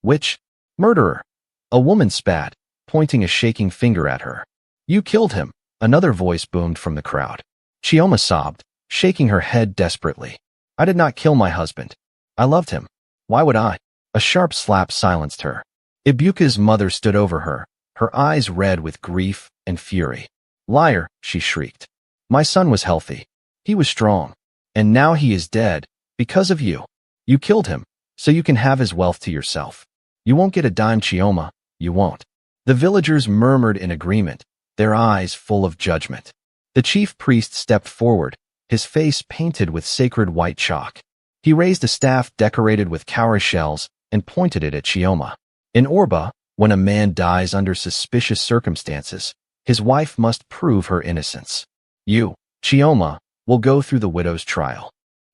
Witch. Murderer. A woman spat, pointing a shaking finger at her. You killed him, another voice boomed from the crowd. Chioma sobbed, shaking her head desperately. I did not kill my husband. I loved him. Why would I? A sharp slap silenced her. Ibuka's mother stood over her, her eyes red with grief and fury. Liar, she shrieked. My son was healthy. He was strong. And now he is dead, because of you. You killed him, so you can have his wealth to yourself. You won't get a dime, Chioma, you won't. The villagers murmured in agreement, their eyes full of judgment. The chief priest stepped forward, his face painted with sacred white chalk. He raised a staff decorated with cowrie shells and pointed it at Chioma. In Orba, when a man dies under suspicious circumstances, his wife must prove her innocence. You, Chioma, will go through the widow's trial.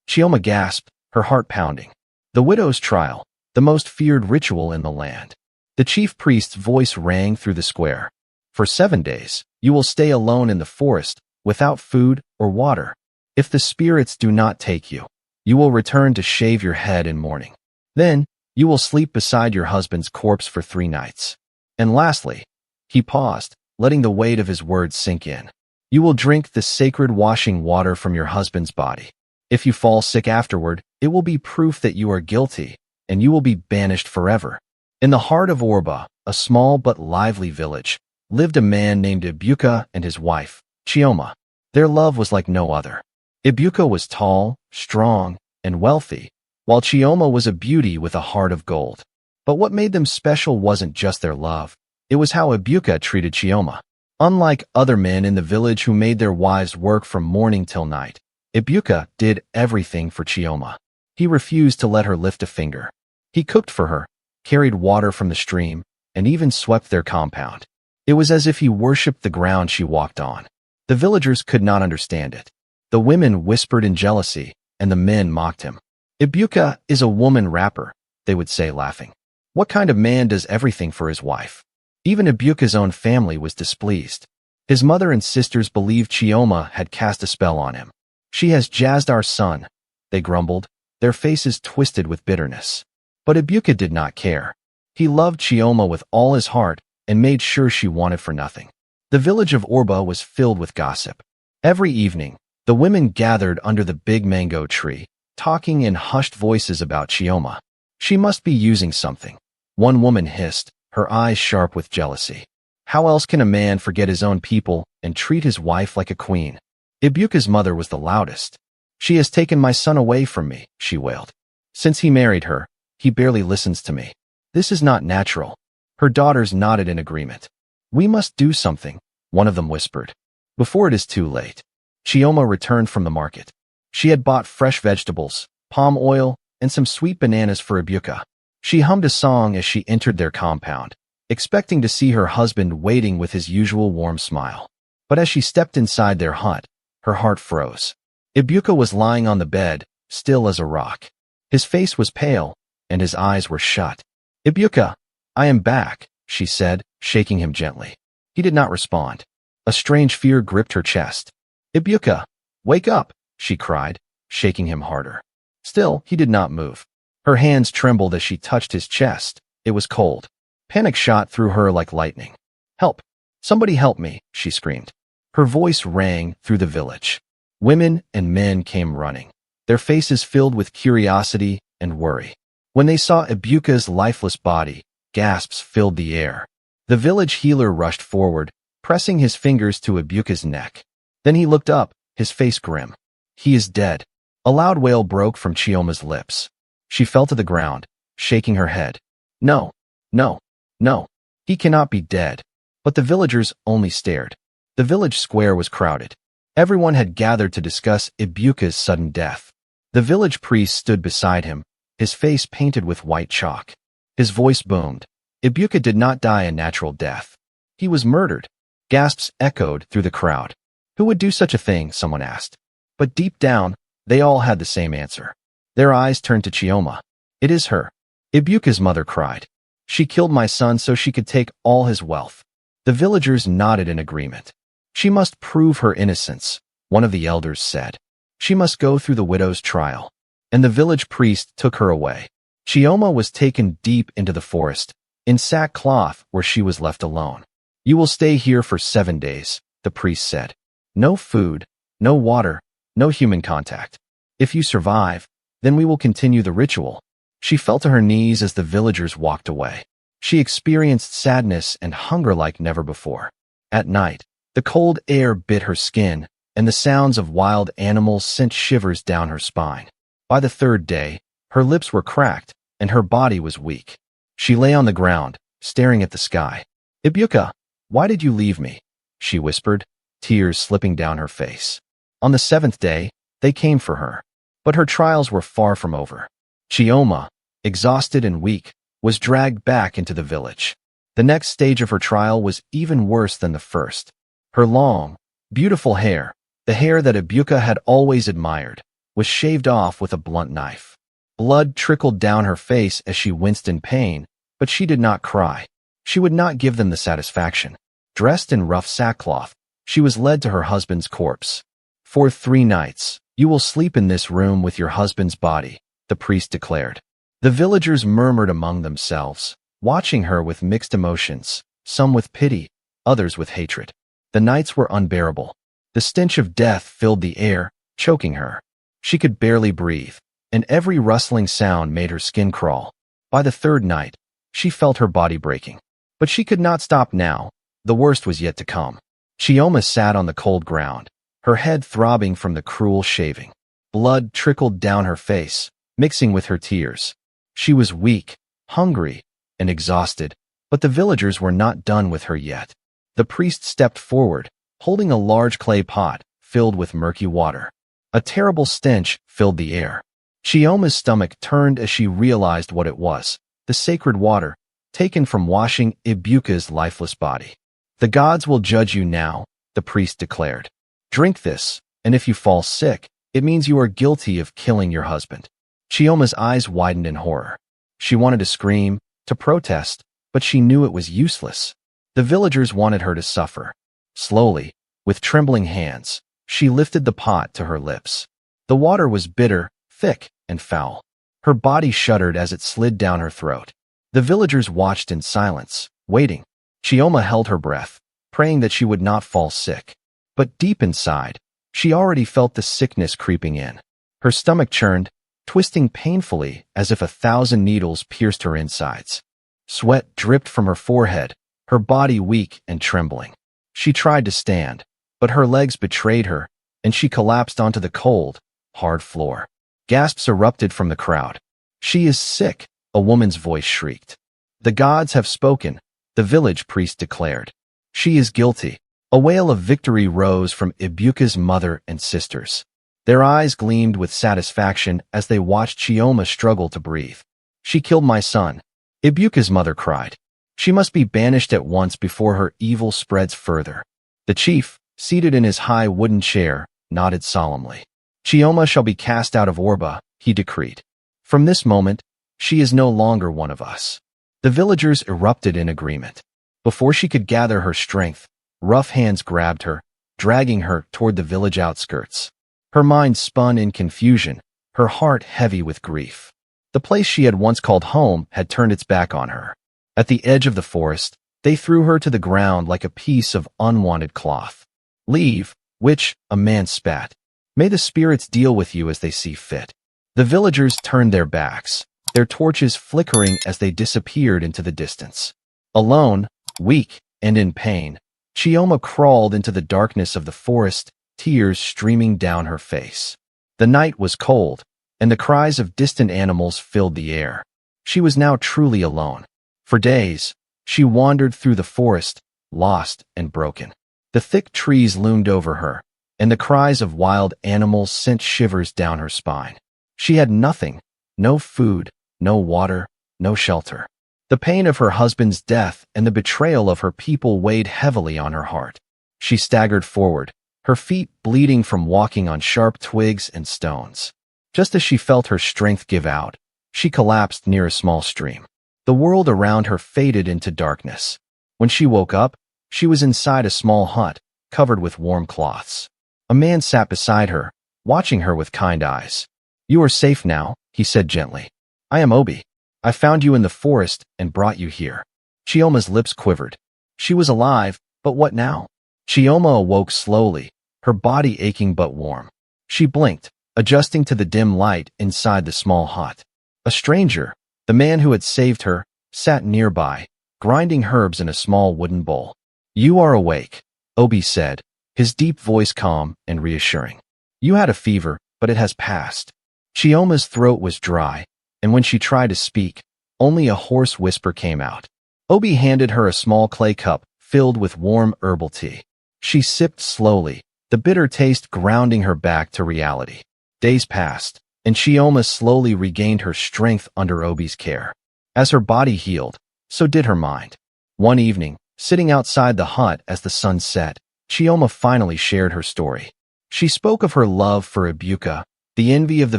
Chioma gasped, her heart pounding. The widow's trial, the most feared ritual in the land. The chief priest's voice rang through the square. For 7 days, you will stay alone in the forest, without food or water. If the spirits do not take you, you will return to shave your head in mourning. Then, you will sleep beside your husband's corpse for 3 nights. And lastly, he paused, letting the weight of his words sink in. You will drink the sacred washing water from your husband's body. If you fall sick afterward, it will be proof that you are guilty, and you will be banished forever. In the heart of Orba, a small but lively village, lived a man named Ibuka and his wife, Chioma. Their love was like no other. Ibuka was tall, strong, and wealthy, while Chioma was a beauty with a heart of gold. But what made them special wasn't just their love. It was how Ibuka treated Chioma. Unlike other men in the village who made their wives work from morning till night, Ibuka did everything for Chioma. He refused to let her lift a finger. He cooked for her, carried water from the stream, and even swept their compound. It was as if he worshipped the ground she walked on. The villagers could not understand it. The women whispered in jealousy, and the men mocked him. Ibuka is a woman rapper, they would say, laughing. What kind of man does everything for his wife? Even Ibuka's own family was displeased. His mother and sisters believed Chioma had cast a spell on him. She has jazzed our son, they grumbled, their faces twisted with bitterness. But Ibuka did not care. He loved Chioma with all his heart and made sure she wanted for nothing. The village of Orba was filled with gossip. Every evening, the women gathered under the big mango tree, talking in hushed voices about Chioma. She must be using something. One woman hissed, her eyes sharp with jealousy. How else can a man forget his own people and treat his wife like a queen? Ibuka's mother was the loudest. She has taken my son away from me, she wailed. Since he married her, he barely listens to me. This is not natural. Her daughters nodded in agreement. We must do something, one of them whispered. Before it is too late. Chioma returned from the market. She had bought fresh vegetables, palm oil, and some sweet bananas for Ibuka. She hummed a song as she entered their compound, expecting to see her husband waiting with his usual warm smile. But as she stepped inside their hut, her heart froze. Ibuka was lying on the bed, still as a rock. His face was pale, and his eyes were shut. Ibuka, I am back, she said, shaking him gently. He did not respond. A strange fear gripped her chest. Ibuka, wake up, she cried, shaking him harder. Still, he did not move. Her hands trembled as she touched his chest. It was cold. Panic shot through her like lightning. Help! Somebody help me, she screamed. Her voice rang through the village. Women and men came running, their faces filled with curiosity and worry. When they saw Ibuka's lifeless body, gasps filled the air. The village healer rushed forward, pressing his fingers to Ibuka's neck. Then he looked up, his face grim. He is dead. A loud wail broke from Chioma's lips. She fell to the ground, shaking her head. No, no, no. He cannot be dead. But the villagers only stared. The village square was crowded. Everyone had gathered to discuss Ibuka's sudden death. The village priest stood beside him, his face painted with white chalk. His voice boomed. Ibuka did not die a natural death. He was murdered. Gasps echoed through the crowd. Who would do such a thing, someone asked. But deep down, they all had the same answer. Their eyes turned to Chioma. It is her. Ibuka's mother cried. She killed my son so she could take all his wealth. The villagers nodded in agreement. She must prove her innocence, one of the elders said. She must go through the widow's trial. And the village priest took her away. Chioma was taken deep into the forest, in sackcloth where she was left alone. You will stay here for 7 days, the priest said. No food, no water, no human contact. If you survive, then we will continue the ritual. She fell to her knees as the villagers walked away. She experienced sadness and hunger like never before. At night, the cold air bit her skin, and the sounds of wild animals sent shivers down her spine. By the 3rd day, her lips were cracked, and her body was weak. She lay on the ground, staring at the sky. Ibuka, why did you leave me? She whispered, tears slipping down her face. On the 7th day, they came for her. But her trials were far from over. Chioma, exhausted and weak, was dragged back into the village. The next stage of her trial was even worse than the first. Her long, beautiful hair, the hair that Ibuka had always admired, was shaved off with a blunt knife. Blood trickled down her face as she winced in pain, but she did not cry. She would not give them the satisfaction. Dressed in rough sackcloth, she was led to her husband's corpse. For 3 nights, you will sleep in this room with your husband's body, the priest declared. The villagers murmured among themselves, watching her with mixed emotions, some with pity, others with hatred. The nights were unbearable. The stench of death filled the air, choking her. She could barely breathe, and every rustling sound made her skin crawl. By the 3rd night, she felt her body breaking. But she could not stop now. The worst was yet to come. Chioma sat on the cold ground, her head throbbing from the cruel shaving. Blood trickled down her face, mixing with her tears. She was weak, hungry, and exhausted, but the villagers were not done with her yet. The priest stepped forward, holding a large clay pot filled with murky water. A terrible stench filled the air. Chioma's stomach turned as she realized what it was, the sacred water, taken from washing Ibuka's lifeless body. The gods will judge you now, the priest declared. Drink this, and if you fall sick, it means you are guilty of killing your husband. Chioma's eyes widened in horror. She wanted to scream, to protest, but she knew it was useless. The villagers wanted her to suffer. Slowly, with trembling hands, she lifted the pot to her lips. The water was bitter, thick, and foul. Her body shuddered as it slid down her throat. The villagers watched in silence, waiting. Chioma held her breath, praying that she would not fall sick. But deep inside, she already felt the sickness creeping in. Her stomach churned, twisting painfully as if 1,000 needles pierced her insides. Sweat dripped from her forehead, her body weak and trembling. She tried to stand, but her legs betrayed her, and she collapsed onto the cold, hard floor. Gasps erupted from the crowd. She is sick, a woman's voice shrieked. The gods have spoken, the village priest declared. She is guilty. A wail of victory rose from Ibuka's mother and sisters. Their eyes gleamed with satisfaction as they watched Chioma struggle to breathe. She killed my son, Ibuka's mother cried. She must be banished at once before her evil spreads further. The chief, seated in his high wooden chair, nodded solemnly. Chioma shall be cast out of Orba, he decreed. From this moment, she is no longer one of us. The villagers erupted in agreement. Before she could gather her strength, rough hands grabbed her, dragging her toward the village outskirts. Her mind spun in confusion, her heart heavy with grief. The place she had once called home had turned its back on her. At the edge of the forest, they threw her to the ground like a piece of unwanted cloth. Leave, witch, a man spat. May the spirits deal with you as they see fit. The villagers turned their backs, their torches flickering as they disappeared into the distance. Alone, weak, and in pain, Chioma crawled into the darkness of the forest, tears streaming down her face. The night was cold, and the cries of distant animals filled the air. She was now truly alone. For days, she wandered through the forest, lost and broken. The thick trees loomed over her, and the cries of wild animals sent shivers down her spine. She had nothing, no food, no water, no shelter. The pain of her husband's death and the betrayal of her people weighed heavily on her heart. She staggered forward, her feet bleeding from walking on sharp twigs and stones. Just as she felt her strength give out, she collapsed near a small stream. The world around her faded into darkness. When she woke up, she was inside a small hut, covered with warm cloths. A man sat beside her, watching her with kind eyes. You are safe now, he said gently. I am Obi. I found you in the forest and brought you here." Chioma's lips quivered. She was alive, but what now? Chioma awoke slowly, her body aching but warm. She blinked, adjusting to the dim light inside the small hut. A stranger, the man who had saved her, sat nearby, grinding herbs in a small wooden bowl. "You are awake," Obi said, his deep voice calm and reassuring. "You had a fever, but it has passed." Chioma's throat was dry, and when she tried to speak, only a hoarse whisper came out. Obi handed her a small clay cup filled with warm herbal tea. She sipped slowly, the bitter taste grounding her back to reality. Days passed, and Chioma slowly regained her strength under Obi's care. As her body healed, so did her mind. One evening, sitting outside the hut as the sun set, Chioma finally shared her story. She spoke of her love for Ibuka, the envy of the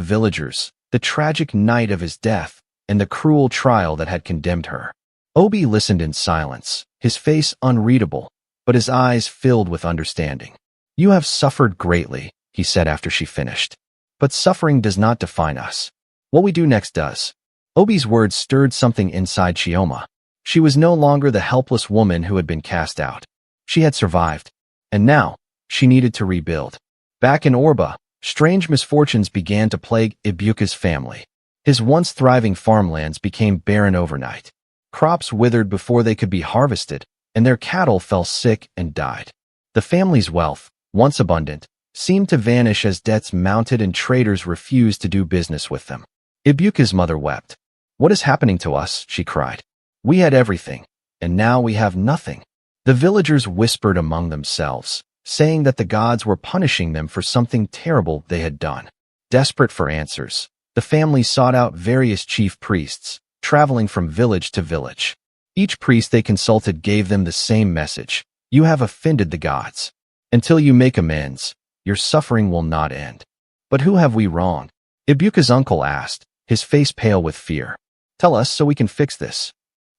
villagers, the tragic night of his death, and the cruel trial that had condemned her. Obi listened in silence, his face unreadable, but his eyes filled with understanding. "You have suffered greatly," he said after she finished. "But suffering does not define us. What we do next does." Obi's words stirred something inside Chioma. She was no longer the helpless woman who had been cast out. She had survived, and now she needed to rebuild. Back in Orba, strange misfortunes began to plague Ibuka's family. His once thriving farmlands became barren overnight. Crops withered before they could be harvested, and their cattle fell sick and died. The family's wealth, once abundant, seemed to vanish as debts mounted and traders refused to do business with them. Ibuka's mother wept. "What is happening to us?" she cried. "We had everything, and now we have nothing." The villagers whispered among themselves, saying that the gods were punishing them for something terrible they had done. Desperate for answers, the family sought out various chief priests, traveling from village to village. Each priest they consulted gave them the same message: "You have offended the gods. Until you make amends, your suffering will not end." "But who have we wronged?" Ibuka's uncle asked, his face pale with fear. "Tell us so we can fix this."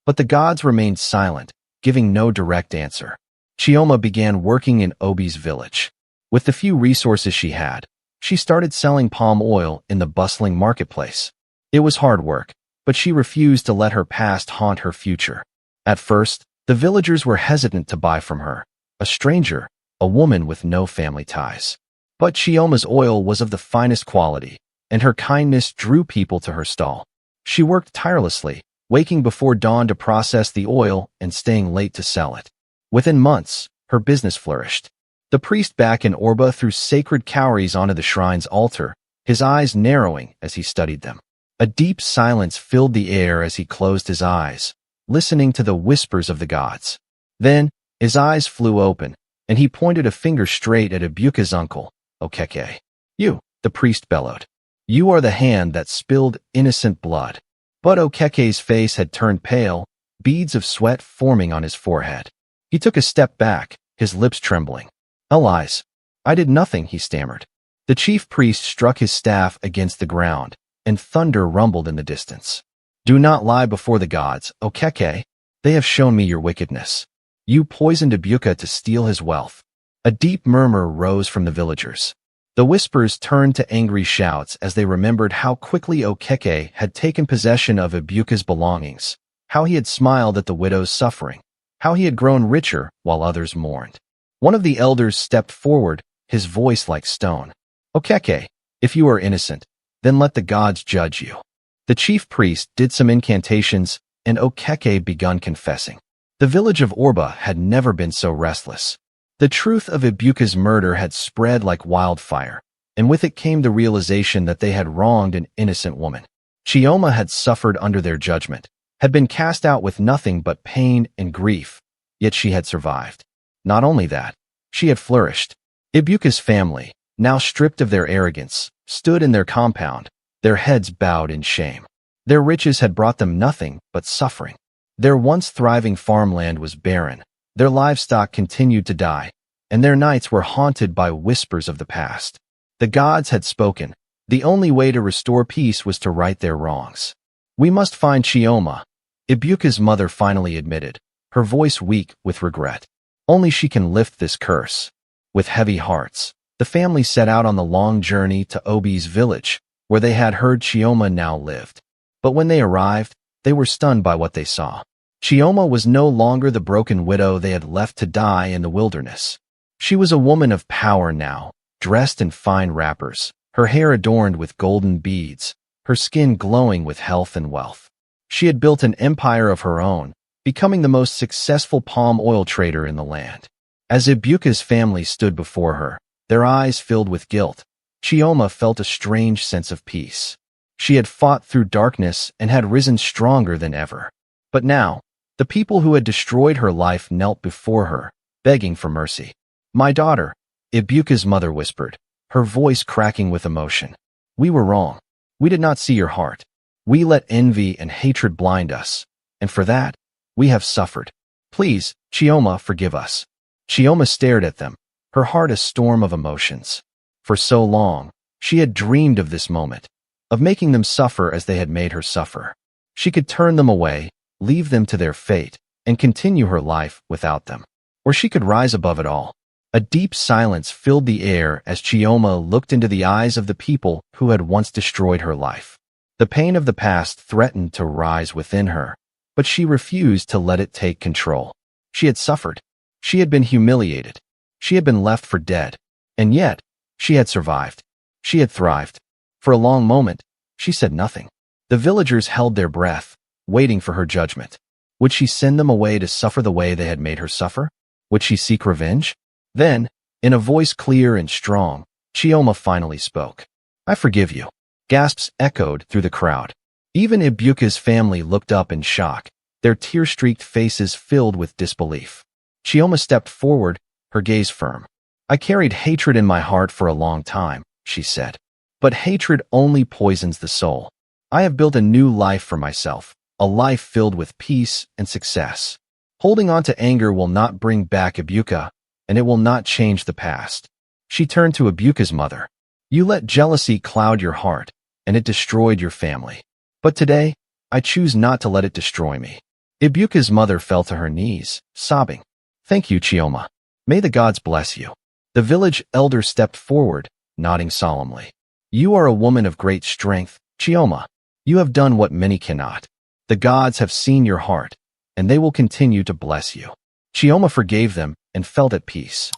But the gods remained silent, giving no direct answer. Chioma began working in Obi's village. With the few resources she had, she started selling palm oil in the bustling marketplace. It was hard work, but she refused to let her past haunt her future. At first, the villagers were hesitant to buy from her, a stranger, a woman with no family ties. But Chioma's oil was of the finest quality, and her kindness drew people to her stall. She worked tirelessly, waking before dawn to process the oil and staying late to sell it. Within months, her business flourished. The priest back in Orba threw sacred cowries onto the shrine's altar, his eyes narrowing as he studied them. A deep silence filled the air as he closed his eyes, listening to the whispers of the gods. Then, his eyes flew open, and he pointed a finger straight at Ibuka's uncle, Okeke. "You," the priest bellowed. "You are the hand that spilled innocent blood." But Okeke's face had turned pale, beads of sweat forming on his forehead. He took a step back, his lips trembling. "Lies. I did nothing," he stammered. The chief priest struck his staff against the ground, and thunder rumbled in the distance. "Do not lie before the gods, Okeke. They have shown me your wickedness. You poisoned Ibuka to steal his wealth." A deep murmur rose from the villagers. The whispers turned to angry shouts as they remembered how quickly Okeke had taken possession of Ibuka's belongings, how he had smiled at the widow's suffering, how he had grown richer while others mourned. One of the elders stepped forward, his voice like stone. "Okeke, if you are innocent, then let the gods judge you." The chief priest did some incantations, and Okeke begun confessing. The village of Orba had never been so restless. The truth of Ibuka's murder had spread like wildfire, and with it came the realization that they had wronged an innocent woman. Chioma had suffered under their judgment, had been cast out with nothing but pain and grief, yet she had survived. Not only that, she had flourished. Ibuka's family, now stripped of their arrogance, stood in their compound, their heads bowed in shame. Their riches had brought them nothing but suffering. Their once thriving farmland was barren, their livestock continued to die, and their nights were haunted by whispers of the past. The gods had spoken. The only way to restore peace was to right their wrongs. "We must find Chioma," Ibuka's mother finally admitted, her voice weak with regret. "Only she can lift this curse." With heavy hearts, the family set out on the long journey to Obi's village, where they had heard Chioma now lived. But when they arrived, They were stunned by what they saw. Chioma was no longer the broken widow they had left to die in the wilderness. She was a woman of power now, dressed in fine wrappers, her hair adorned with golden beads, her skin glowing with health and wealth. She had built an empire of her own, becoming the most successful palm oil trader in the land. As Ibuka's family stood before her, their eyes filled with guilt, Chioma felt a strange sense of peace. She had fought through darkness and had risen stronger than ever. But now, the people who had destroyed her life knelt before her, begging for mercy. "My daughter," Ibuka's mother whispered, her voice cracking with emotion. "We were wrong. We did not see your heart. We let envy and hatred blind us, and for that, we have suffered. Please, Chioma, forgive us." Chioma stared at them, her heart a storm of emotions. For so long, she had dreamed of this moment, of making them suffer as they had made her suffer. She could turn them away, leave them to their fate, and continue her life without them. Or she could rise above it all. A deep silence filled the air as Chioma looked into the eyes of the people who had once destroyed her life. The pain of the past threatened to rise within her, but she refused to let it take control. She had suffered. She had been humiliated. She had been left for dead. And yet, she had survived. She had thrived. For a long moment, she said nothing. The villagers held their breath, waiting for her judgment. Would she send them away to suffer the way they had made her suffer? Would she seek revenge? Then, in a voice clear and strong, Chioma finally spoke. "I forgive you." Gasps echoed through the crowd. Even Ibuka's family looked up in shock, their tear-streaked faces filled with disbelief. Chioma stepped forward, her gaze firm. "I carried hatred in my heart for a long time," she said. "But hatred only poisons the soul. I have built a new life for myself, a life filled with peace and success. Holding on to anger will not bring back Ibuka, and it will not change the past." She turned to Ibuka's mother. "You let jealousy cloud your heart, and it destroyed your family. But today, I choose not to let it destroy me." Ibuka's mother fell to her knees, sobbing. "Thank you, Chioma. May the gods bless you." The village elder stepped forward, nodding solemnly. "You are a woman of great strength, Chioma. You have done what many cannot. The gods have seen your heart, and they will continue to bless you." Chioma forgave them and felt at peace.